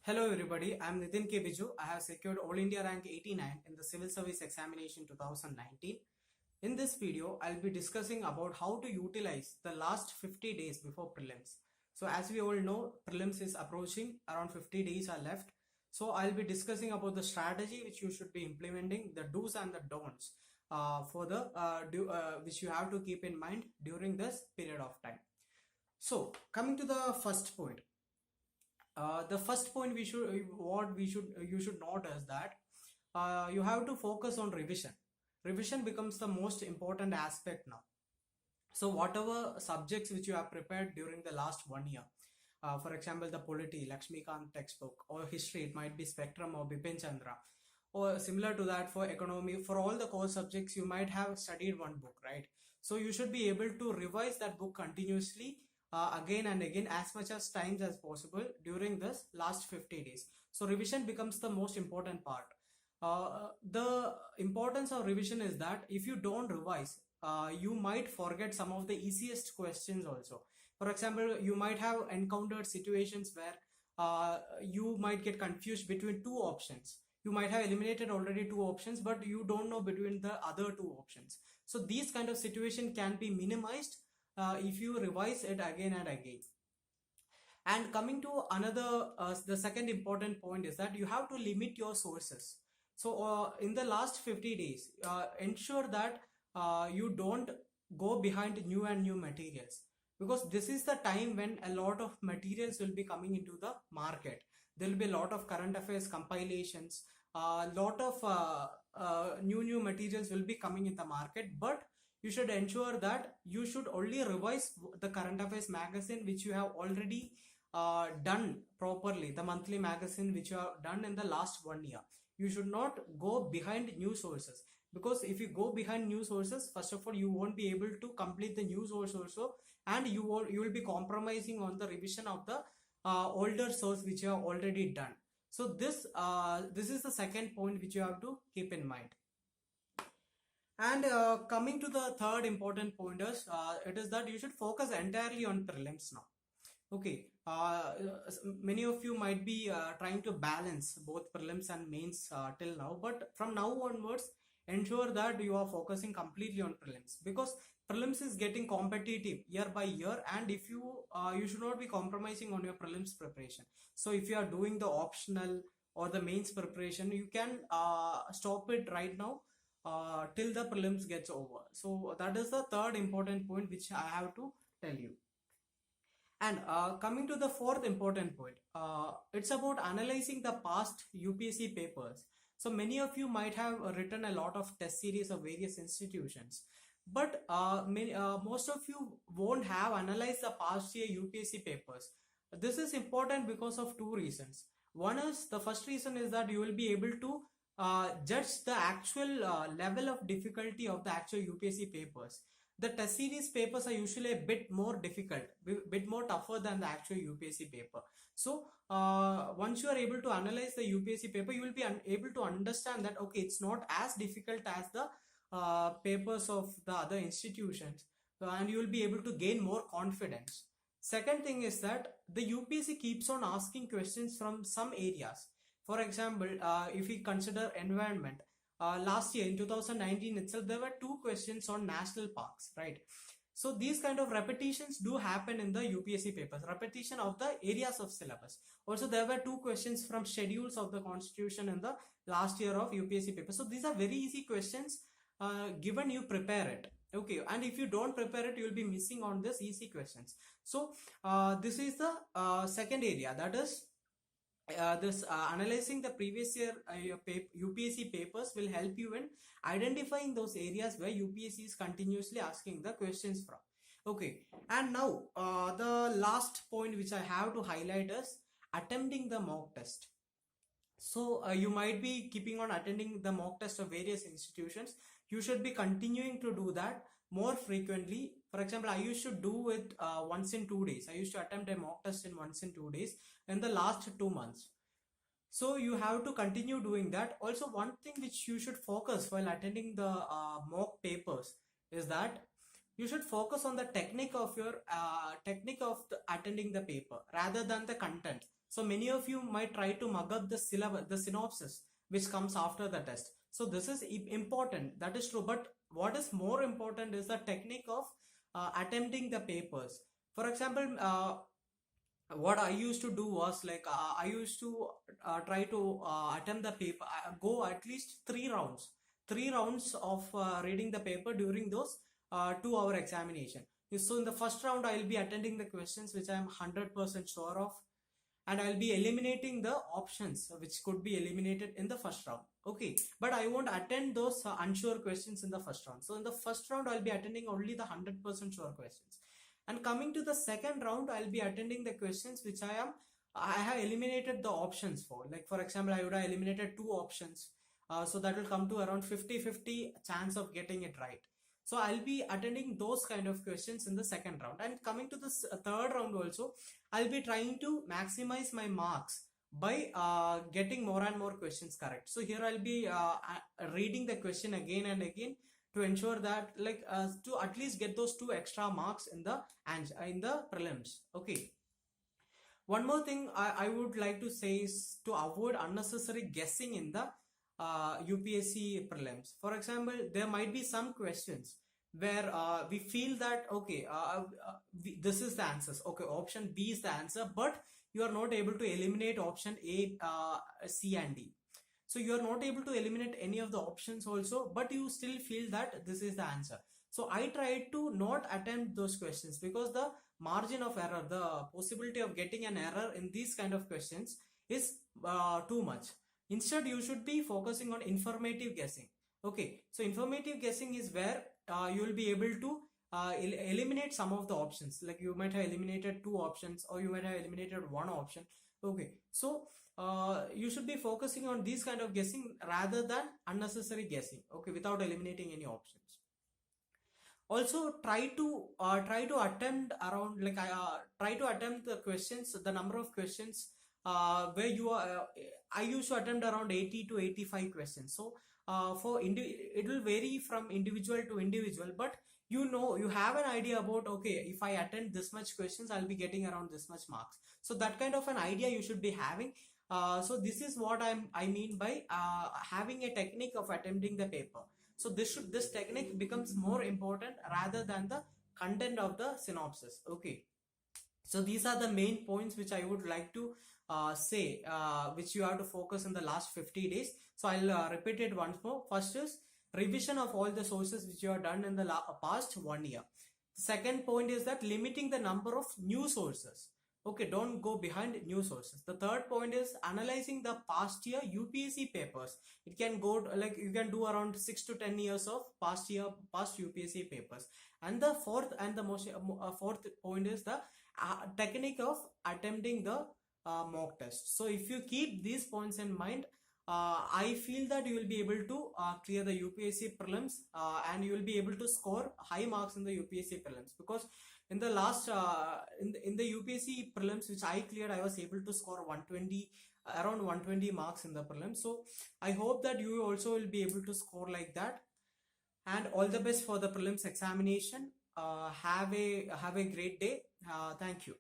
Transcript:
Hello everybody, I am Nitin K. Biju. I have secured All India rank 89 in the Civil Service Examination 2019. In this video, I'll be discussing about how to utilize the last 50 days before prelims. So as we all know, prelims is approaching, around 50 days are left. So I'll be discussing about the strategy which you should be implementing, the do's and the don'ts which you have to keep in mind during this period of time. So coming to the first point, the first point you should note is that you have to focus on revision. Revision becomes the most important aspect now. So whatever subjects which you have prepared during the last 1 year, for example the polity Lakshmikant textbook, or history it might be Spectrum or Bipin Chandra, or similar to that for economy, for all the core subjects you might have studied one book, right? So you should be able to revise that book continuously, again and again, as much as times as possible during this last 50 days. So revision becomes the most important part. The importance of revision is that if you don't revise, you might forget some of the easiest questions also. For example, you might have encountered situations where you might get confused between two options. You might have eliminated already two options, but you don't know between the other two options. So these kind of situation can be minimized if you revise it again and again. And coming to another, the second important point is that you have to limit your sources. So in the last 50 days, ensure that you don't go behind new and new materials, because this is the time when a lot of materials will be coming into the market. There will be a lot of current affairs compilations, a lot of new materials will be coming in the market, but you should ensure that you should only revise the current affairs magazine which you have already done properly, the monthly magazine which you have done in the last 1 year. You should not go behind new sources, because if you go behind new sources, first of all you won't be able to complete the new source also, and you will be compromising on the revision of the older source which you have already done. So this is the second point which you have to keep in mind. And coming to the third important pointers, it is that you should focus entirely on prelims now. Okay, many of you might be trying to balance both prelims and mains till now, but from now onwards, ensure that you are focusing completely on prelims, because prelims is getting competitive year by year, and if you should not be compromising on your prelims preparation. So if you are doing the optional or the mains preparation, you can stop it right now till the prelims gets over. So that is the third important point which I have to tell you. And coming to the fourth important point, it's about analyzing the past UPSC papers. So many of you might have written a lot of test series of various institutions, but most of you won't have analyzed the past year UPSC papers. This is important because of two reasons. One is, the first reason is that you will be able to judge the actual level of difficulty of the actual UPSC papers. The test series papers are usually a bit more difficult, bit more tougher than the actual UPSC paper. So once you are able to analyze the UPSC paper, you will be able to understand that okay, it's not as difficult as the papers of the other institutions, and you will be able to gain more confidence. Second thing is that the UPSC keeps on asking questions from some areas. For example, if we consider environment, last year in 2019 itself, there were two questions on national parks, right? So these kind of repetitions do happen in the UPSC papers, repetition of the areas of syllabus. Also, there were two questions from schedules of the constitution in the last year of UPSC paper. So these are very easy questions, given you prepare it. Okay, and if you don't prepare it, you will be missing on this easy questions. So this is the second area, that is this analyzing the previous year UPSC papers will help you in identifying those areas where UPSC is continuously asking the questions from. Okay, and now the last point which I have to highlight is attempting the mock test. So you might be keeping on attending the mock test of various institutions. You should be continuing to do that more frequently. For example, I used to do it once in 2 days. I used to attempt a mock test in once in 2 days in the last 2 months. So you have to continue doing that. Also, one thing which you should focus while attending the mock papers is that you should focus on the technique of your attending the paper rather than the content. So many of you might try to mug up the syllabus, the synopsis which comes after the test. So this is important, that is true, but what is more important is the technique of attempting the papers. For example, what I used to do was like I used to try to attempt the paper, go at least 3 rounds of reading the paper during those 2 hour examination. So in the first round, I'll be attending the questions which I'm 100% sure of, and I'll be eliminating the options which could be eliminated in the first round. Okay, but I won't attend those unsure questions in the first round. So in the first round, I'll be attending only the 100% sure questions. And coming to the second round, I'll be attending the questions which I have eliminated the options for. Like for example, I would have eliminated 2 options. So that will come to around 50-50 chance of getting it right. So I'll be attending those kind of questions in the second round. And coming to the third round also, I'll be trying to maximize my marks by getting more and more questions correct. So here I'll be reading the question again and again to ensure that like to at least get those 2 extra marks in the prelims. Okay. One more thing I would like to say is to avoid unnecessary guessing in the UPSC prelims. For example, there might be some questions where we feel that okay, this is the answers. Okay, option B is the answer, but you are not able to eliminate option A, C, and D. So you are not able to eliminate any of the options also, but you still feel that this is the answer. So I try to not attempt those questions because the margin of error, the possibility of getting an error in these kind of questions is too much. Instead, you should be focusing on informative guessing. Okay, so informative guessing is where you will be able to eliminate some of the options. Like you might have eliminated 2 options, or you might have eliminated 1 option. Okay, so you should be focusing on these kind of guessing rather than unnecessary guessing. Okay, without eliminating any options. Also, try to attempt around like try to attempt the questions, the number of questions where you are. I used to attempt around 80 to 85 questions. So it will vary from individual to individual, but you have an idea about okay, if I attend this much questions, I'll be getting around this much marks. So that kind of an idea you should be having. So this is what I mean by having a technique of attempting the paper. So this technique becomes more important rather than the content of the synopsis. Okay. So these are the main points which I would like to say, which you have to focus in the last 50 days. So I'll repeat it once more. First is revision of all the sources which you have done in the past 1 year. The second point is that limiting the number of new sources. Okay, don't go behind new sources. The third point is analyzing the past year UPSC papers. It can go like you can do around 6 to 10 years of past UPSC papers. And the fourth point is the technique of attempting the mock test. So if you keep these points in mind, I feel that you will be able to clear the UPSC prelims and you will be able to score high marks in the UPSC prelims, because in the last in the UPSC prelims which I cleared, I was able to score around 120 marks in the prelims. So I hope that you also will be able to score like that. And all the best for the prelims examination. Have a great day. Thank you.